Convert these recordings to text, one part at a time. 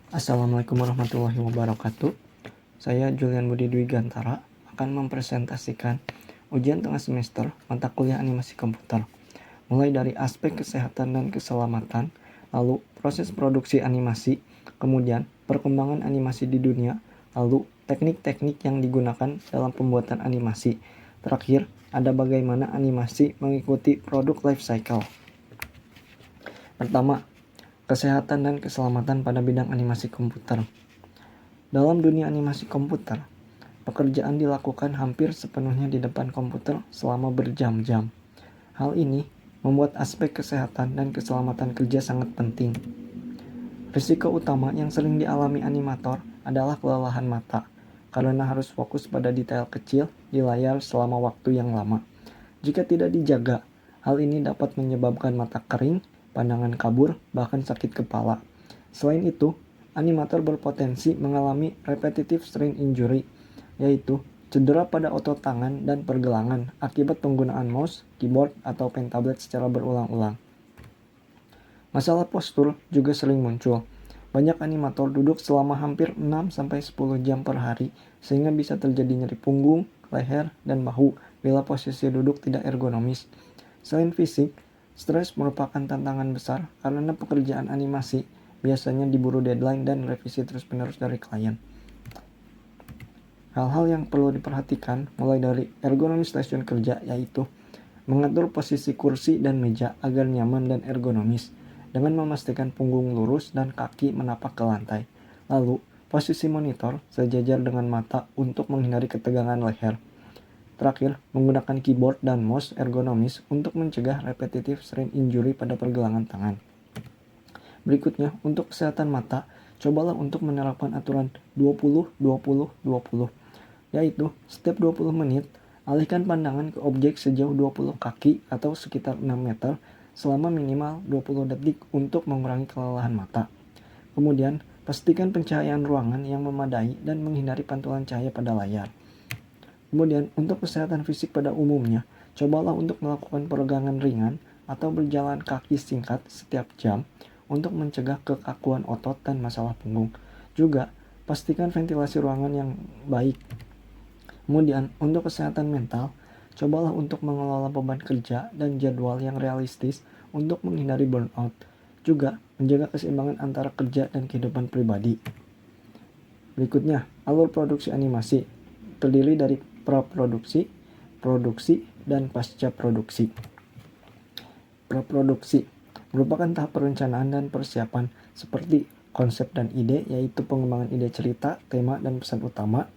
Assalamualaikum warahmatullahi wabarakatuh. Saya Julian Budi Dwi Gantara akan mempresentasikan ujian tengah semester mata kuliah animasi komputer, mulai dari aspek kesehatan dan keselamatan, lalu proses produksi animasi, kemudian perkembangan animasi di dunia, lalu teknik-teknik yang digunakan dalam pembuatan animasi. Terakhir, ada bagaimana animasi mengikuti produk life cycle. Pertama, kesehatan dan keselamatan pada bidang animasi komputer. Dalam dunia animasi komputer, pekerjaan dilakukan hampir sepenuhnya di depan komputer selama berjam-jam. Hal ini membuat aspek kesehatan dan keselamatan kerja sangat penting. Risiko utama yang sering dialami animator adalah kelelahan mata, karena harus fokus pada detail kecil di layar selama waktu yang lama. Jika tidak dijaga, hal ini dapat menyebabkan mata kering, pandangan kabur, bahkan sakit kepala. Selain itu, animator berpotensi mengalami repetitive strain injury, yaitu cedera pada otot tangan dan pergelangan akibat penggunaan mouse, keyboard, atau pen tablet secara berulang-ulang. Masalah postur juga sering muncul. Banyak animator duduk selama hampir 6-10 jam per hari, sehingga bisa terjadi nyeri punggung, leher, dan bahu bila posisi duduk tidak ergonomis. Selain fisik, stres merupakan tantangan besar karena pekerjaan animasi biasanya diburu deadline dan revisi terus-menerus dari klien. Hal-hal yang perlu diperhatikan mulai dari ergonomi stasiun kerja, yaitu mengatur posisi kursi dan meja agar nyaman dan ergonomis dengan memastikan punggung lurus dan kaki menapak ke lantai. Lalu, posisi monitor sejajar dengan mata untuk menghindari ketegangan leher. Terakhir, menggunakan keyboard dan mouse ergonomis untuk mencegah repetitive strain injury pada pergelangan tangan. Berikutnya, untuk kesehatan mata, cobalah untuk menerapkan aturan 20-20-20, yaitu setiap 20 menit, alihkan pandangan ke objek sejauh 20 kaki atau sekitar 6 meter selama minimal 20 detik untuk mengurangi kelelahan mata. Kemudian, pastikan pencahayaan ruangan yang memadai dan menghindari pantulan cahaya pada layar. Kemudian, untuk kesehatan fisik pada umumnya, cobalah untuk melakukan peregangan ringan atau berjalan kaki singkat setiap jam untuk mencegah kekakuan otot dan masalah punggung. Juga, pastikan ventilasi ruangan yang baik. Kemudian, untuk kesehatan mental, cobalah untuk mengelola beban kerja dan jadwal yang realistis untuk menghindari burnout. Juga, menjaga keseimbangan antara kerja dan kehidupan pribadi. Berikutnya, alur produksi animasi terdiri dari praproduksi, produksi, dan pasca produksi. Praproduksi merupakan tahap perencanaan dan persiapan seperti konsep dan ide, yaitu pengembangan ide cerita, tema, dan pesan utama.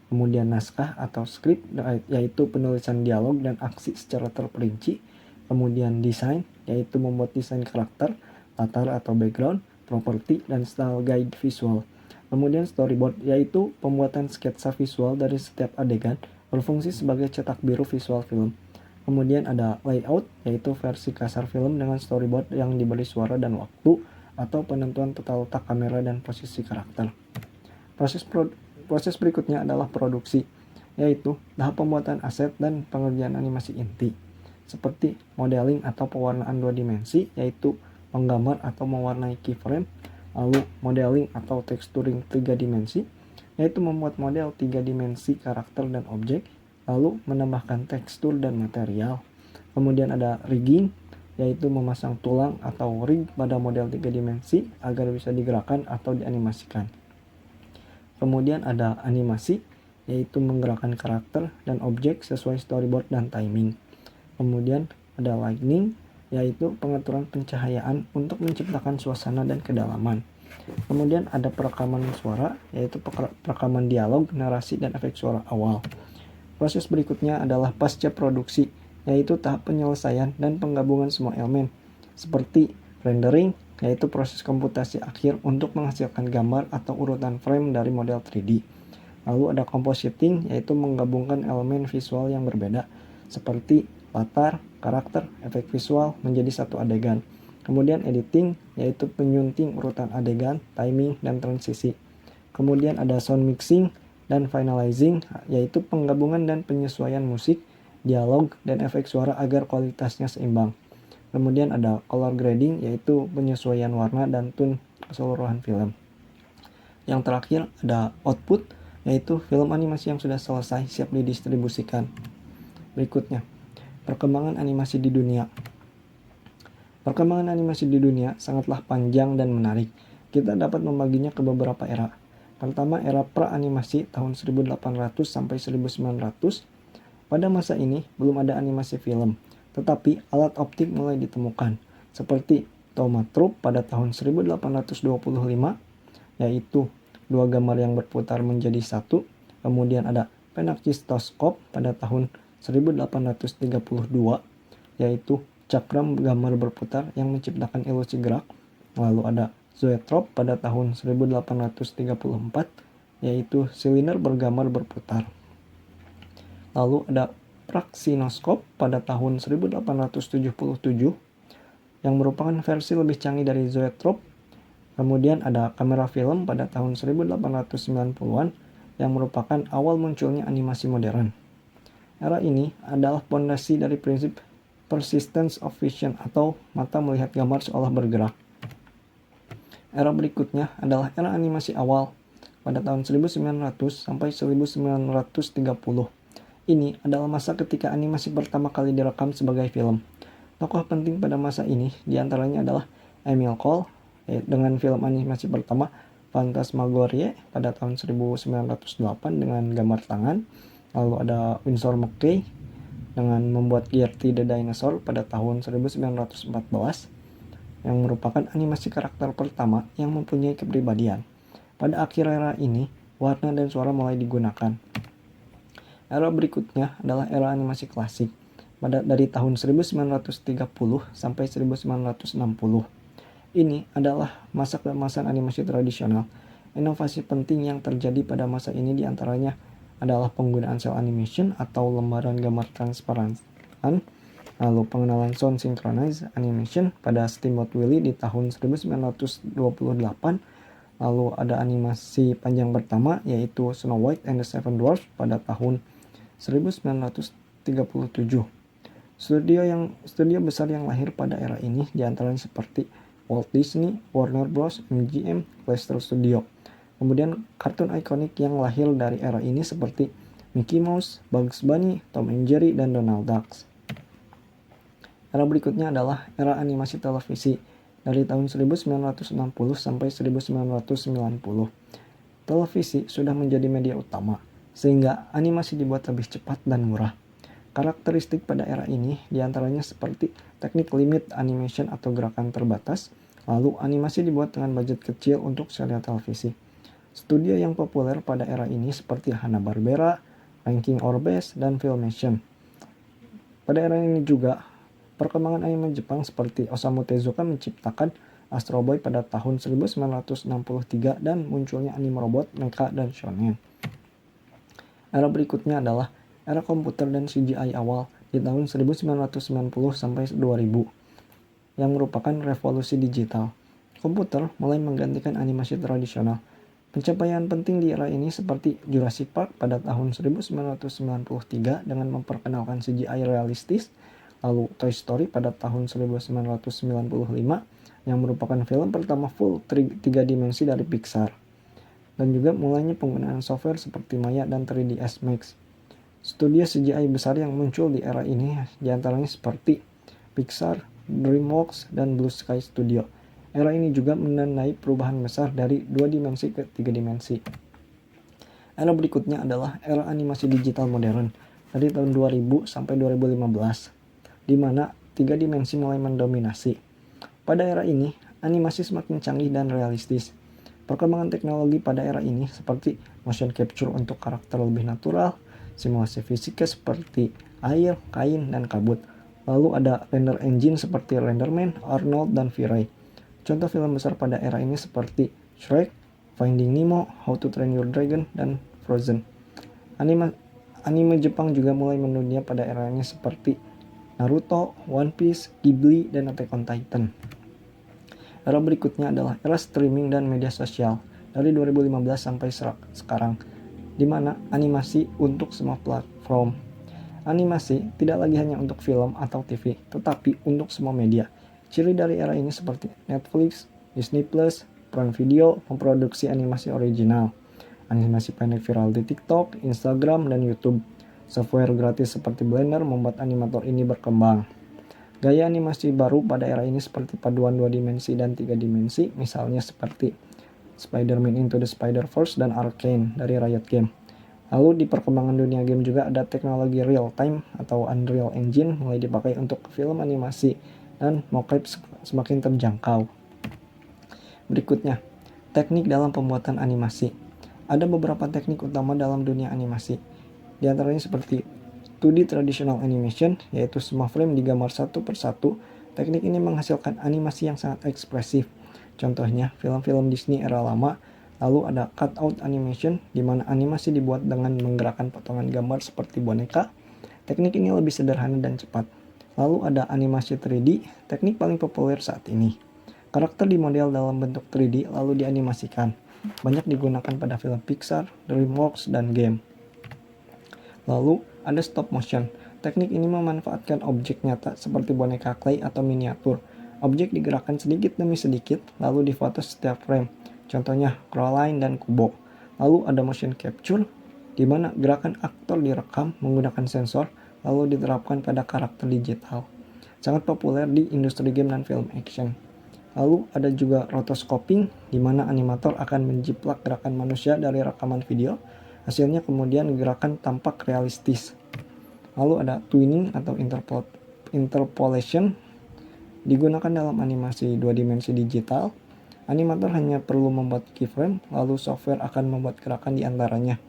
Kemudian naskah atau skrip, yaitu penulisan dialog dan aksi secara terperinci. Kemudian desain, yaitu membuat desain karakter, latar atau background, properti, dan style guide visual. Kemudian storyboard, yaitu pembuatan sketsa visual dari setiap adegan, berfungsi sebagai cetak biru visual film. Kemudian ada layout, yaitu versi kasar film dengan storyboard yang diberi suara dan waktu, atau penentuan tata letak kamera dan posisi karakter. Proses berikutnya adalah produksi, yaitu tahap pembuatan aset dan pengerjaan animasi inti, seperti modeling atau pewarnaan 2 dimensi, yaitu menggambar atau mewarnai keyframe, lalu modeling atau texturing 3 dimensi, yaitu membuat model 3 dimensi karakter dan objek, lalu menambahkan tekstur dan material. Kemudian ada rigging, yaitu memasang tulang atau rig pada model 3 dimensi agar bisa digerakkan atau dianimasikan. Kemudian ada animasi, yaitu menggerakkan karakter dan objek sesuai storyboard dan timing. Kemudian ada lighting, yaitu pengaturan pencahayaan untuk menciptakan suasana dan kedalaman. Kemudian ada perekaman suara, yaitu perekaman dialog, narasi, dan efek suara awal. Proses berikutnya adalah pasca produksi, yaitu tahap penyelesaian dan penggabungan semua elemen, seperti rendering, yaitu proses komputasi akhir untuk menghasilkan gambar atau urutan frame dari model 3D. Lalu ada compositing, yaitu menggabungkan elemen visual yang berbeda, seperti latar, karakter, efek visual menjadi satu adegan. Kemudian editing, yaitu penyunting urutan adegan, timing, dan transisi. Kemudian ada sound mixing dan finalizing, yaitu penggabungan dan penyesuaian musik, dialog, dan efek suara agar kualitasnya seimbang. Kemudian ada color grading, yaitu penyesuaian warna dan tone keseluruhan film. Yang terakhir ada output, yaitu film animasi yang sudah selesai siap didistribusikan. Berikutnya, perkembangan animasi di dunia. Perkembangan animasi di dunia sangatlah panjang dan menarik. Kita dapat membaginya ke beberapa era. Pertama, era pra-animasi tahun 1800 sampai 1900. Pada masa ini belum ada animasi film, tetapi alat optik mulai ditemukan, seperti Thaumatrope pada tahun 1825, yaitu dua gambar yang berputar menjadi satu. Kemudian ada Pentakistoskop pada tahun 1832, yaitu cakram gambar berputar yang menciptakan ilusi gerak. Lalu ada Zoetrope pada tahun 1834, yaitu silinder bergambar berputar. Lalu ada Praxinoskop pada tahun 1877, yang merupakan versi lebih canggih dari Zoetrope. Kemudian ada kamera film pada tahun 1890-an, yang merupakan awal munculnya animasi modern. Era ini adalah fondasi dari prinsip persistence of vision, atau mata melihat gambar seolah bergerak. Era berikutnya adalah era animasi awal pada tahun 1900 sampai 1930. Ini adalah masa ketika animasi pertama kali direkam sebagai film. Tokoh penting pada masa ini diantaranya adalah Emil Cole dengan film animasi pertama Phantasmagoria pada tahun 1908 dengan gambar tangan. Lalu ada Winsor McCay dengan membuat Gertie the Dinosaur pada tahun 1914, yang merupakan animasi karakter pertama yang mempunyai kepribadian. Pada akhir era ini, warna dan suara mulai digunakan. Era berikutnya adalah era animasi klasik, dari tahun 1930 sampai 1960. Ini adalah masa keemasan animasi tradisional. Inovasi penting yang terjadi pada masa ini diantaranya adalah penggunaan cel animation atau lembaran gambar transparan, lalu pengenalan sound synchronized animation pada Steamboat Willie di tahun 1928, lalu ada animasi panjang pertama yaitu Snow White and the Seven Dwarfs pada tahun 1937. Studio besar yang lahir pada era ini diantaranya seperti Walt Disney, Warner Bros, MGM, Leicester Studio. Kemudian kartun ikonik yang lahir dari era ini seperti Mickey Mouse, Bugs Bunny, Tom and Jerry, dan Donald Duck. Era berikutnya adalah era animasi televisi dari tahun 1960 sampai 1990. Televisi sudah menjadi media utama, sehingga animasi dibuat lebih cepat dan murah. Karakteristik pada era ini diantaranya seperti teknik limit animation atau gerakan terbatas, lalu animasi dibuat dengan budget kecil untuk serial televisi. Studio yang populer pada era ini seperti Hanna-Barbera, Ranking Orbes, dan Filmation. Pada era ini juga, perkembangan anime Jepang seperti Osamu Tezuka menciptakan Astro Boy pada tahun 1963 dan munculnya anime robot, mecha, dan shonen. Era berikutnya adalah era komputer dan CGI awal di tahun 1990 sampai 2000, yang merupakan revolusi digital. Komputer mulai menggantikan animasi tradisional. Pencapaian penting di era ini seperti Jurassic Park pada tahun 1993 dengan memperkenalkan CGI realistis, lalu Toy Story pada tahun 1995 yang merupakan film pertama full 3 dimensi dari Pixar, dan juga mulainya penggunaan software seperti Maya dan 3ds Max. Studio CGI besar yang muncul di era ini diantaranya seperti Pixar, DreamWorks, dan Blue Sky Studio. Era ini juga menandai perubahan besar dari 2 dimensi ke 3 dimensi. Era berikutnya adalah era animasi digital modern dari tahun 2000 sampai 2015, di mana 3 dimensi mulai mendominasi. Pada era ini, animasi semakin canggih dan realistis. Perkembangan teknologi pada era ini seperti motion capture untuk karakter lebih natural, simulasi fisika seperti air, kain, dan kabut. Lalu ada render engine seperti Renderman, Arnold, dan V-Ray. Contoh film besar pada era ini seperti Shrek, Finding Nemo, How to Train Your Dragon, dan Frozen. Anime Jepang juga mulai mendunia pada era ini seperti Naruto, One Piece, Ghibli, dan Attack on Titan. Era berikutnya adalah era streaming dan media sosial dari 2015 sampai sekarang, di mana animasi untuk semua platform. Animasi tidak lagi hanya untuk film atau TV, tetapi untuk semua media. Ciri dari era ini seperti Netflix, Disney+, Prime Video memproduksi animasi original. Animasi pendek viral di TikTok, Instagram, dan YouTube. Software gratis seperti Blender membuat animator ini berkembang. Gaya animasi baru pada era ini seperti paduan 2 dimensi dan 3 dimensi, misalnya seperti Spider-Man Into the Spider-Verse dan Arcane dari Riot Games. Lalu di perkembangan dunia game juga ada teknologi real time atau Unreal Engine mulai dipakai untuk film animasi dan mocap semakin terjangkau. Berikutnya, teknik dalam pembuatan animasi. Ada beberapa teknik utama dalam dunia animasi. Di antaranya seperti 2D traditional animation, yaitu semua frame digambar satu persatu. Teknik ini menghasilkan animasi yang sangat ekspresif. Contohnya, film-film Disney era lama. Lalu ada cutout animation, di mana animasi dibuat dengan menggerakkan potongan gambar seperti boneka. Teknik ini lebih sederhana dan cepat. Lalu ada animasi 3D, teknik paling populer saat ini. Karakter dimodel dalam bentuk 3D lalu dianimasikan. Banyak digunakan pada film Pixar, DreamWorks, dan game. Lalu ada stop motion. Teknik ini memanfaatkan objek nyata seperti boneka clay atau miniatur. Objek digerakkan sedikit demi sedikit, lalu difoto setiap frame. Contohnya Coraline dan Kubo. Lalu ada motion capture, di mana gerakan aktor direkam menggunakan sensor, lalu diterapkan pada karakter digital. Sangat populer di industri game dan film action. Lalu ada juga rotoscoping, di mana animator akan menjiplak gerakan manusia dari rekaman video. Hasilnya kemudian gerakan tampak realistis. Lalu ada twinning atau interpolation, digunakan dalam animasi 2 dimensi digital. Animator hanya perlu membuat keyframe, lalu software akan membuat gerakan di antaranya.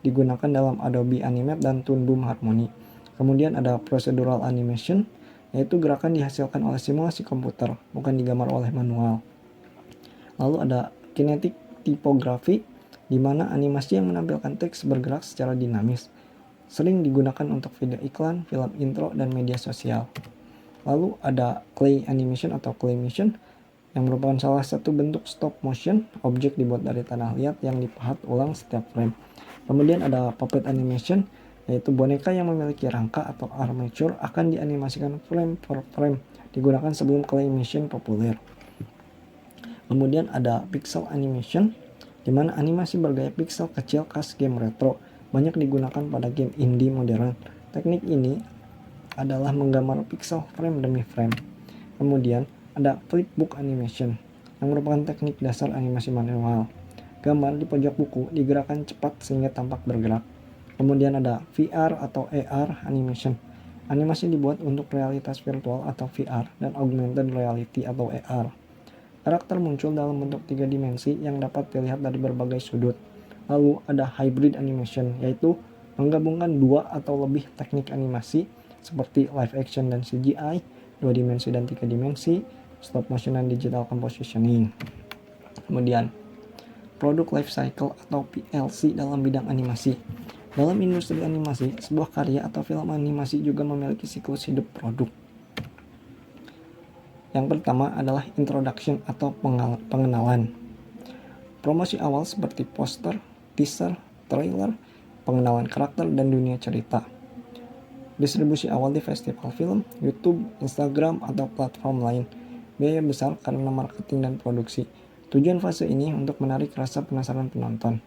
Digunakan dalam Adobe Animate dan Toon Boom Harmony. Kemudian ada procedural animation, yaitu gerakan dihasilkan oleh simulasi komputer, bukan digambar oleh manual. Lalu ada kinetic typography, di mana animasi yang menampilkan teks bergerak secara dinamis. Sering digunakan untuk video iklan, film intro, dan media sosial. Lalu ada clay animation atau claymation, yang merupakan salah satu bentuk stop motion, objek dibuat dari tanah liat yang dipahat ulang setiap frame. Kemudian ada puppet animation, yaitu boneka yang memiliki rangka atau armature akan dianimasikan frame per frame, digunakan sebelum claymation populer. Kemudian ada pixel animation, di mana animasi bergaya pixel kecil khas game retro, banyak digunakan pada game indie modern. Teknik ini adalah menggambar pixel frame demi frame. Kemudian ada flipbook animation, yang merupakan teknik dasar animasi manual. Gambar di pojok buku digerakkan cepat sehingga tampak bergerak. Kemudian ada VR atau AR animation. Animasi dibuat untuk realitas virtual atau VR dan augmented reality atau AR. Karakter muncul dalam bentuk 3 dimensi yang dapat dilihat dari berbagai sudut. Lalu ada hybrid animation, yaitu menggabungkan 2 atau lebih teknik animasi seperti live action dan CGI, 2 dimensi dan 3 dimensi, stop motion dan digital compositioning. Kemudian, produk life cycle atau PLC dalam bidang animasi. Dalam industri animasi, sebuah karya atau film animasi juga memiliki siklus hidup produk. Yang pertama adalah introduction atau pengenalan. Promosi awal seperti poster, teaser, trailer, pengenalan karakter, dan dunia cerita. Distribusi awal di festival film, YouTube, Instagram, atau platform lain. Biaya besar karena marketing dan produksi. Tujuan fase ini untuk menarik rasa penasaran penonton.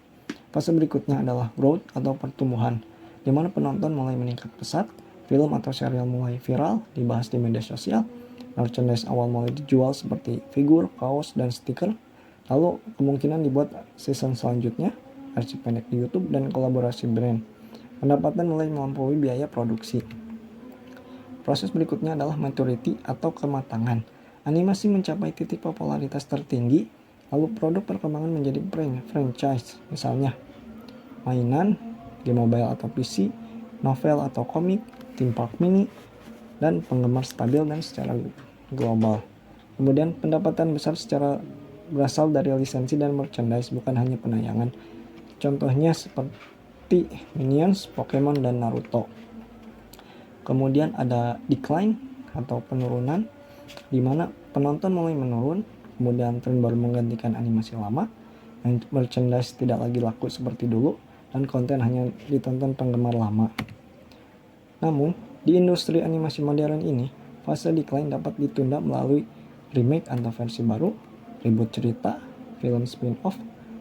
Fase berikutnya adalah growth atau pertumbuhan, di mana penonton mulai meningkat pesat, film atau serial mulai viral, dibahas di media sosial, merchandise awal mulai dijual seperti figur, kaos, dan stiker. Lalu kemungkinan dibuat season selanjutnya, versi pendek di YouTube, dan kolaborasi brand. Pendapatan mulai melampaui biaya produksi. Proses berikutnya adalah maturity atau kematangan. Animasi mencapai titik popularitas tertinggi, lalu produk perkembangan menjadi franchise, misalnya mainan, game mobile atau PC, novel atau komik, theme park mini, dan penggemar stabil dan secara global. Kemudian pendapatan besar secara berasal dari lisensi dan merchandise, bukan hanya penayangan. Contohnya seperti Minions, Pokemon, dan Naruto. Kemudian ada decline atau penurunan, di mana penonton mulai menurun, kemudian tren baru menggantikan animasi lama, merchandise tidak lagi laku seperti dulu, dan konten hanya ditonton penggemar lama. Namun, di industri animasi modern ini, fase decline dapat ditunda melalui remake atau versi baru, reboot cerita, film spin-off,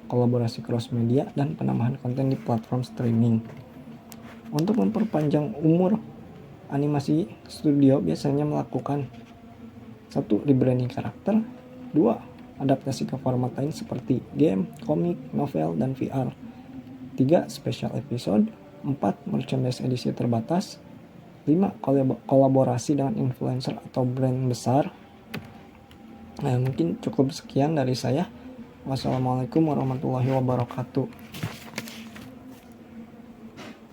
kolaborasi cross media, dan penambahan konten di platform streaming. Untuk memperpanjang umur animasi, studio biasanya melakukan 1. Rebranding karakter, 2. Adaptasi ke format lain seperti game, komik, novel, dan VR, 3. Special episode, 4. Merchandise edisi terbatas, 5. Kolaborasi dengan influencer atau brand besar. Mungkin cukup sekian dari saya. Wassalamualaikum warahmatullahi wabarakatuh.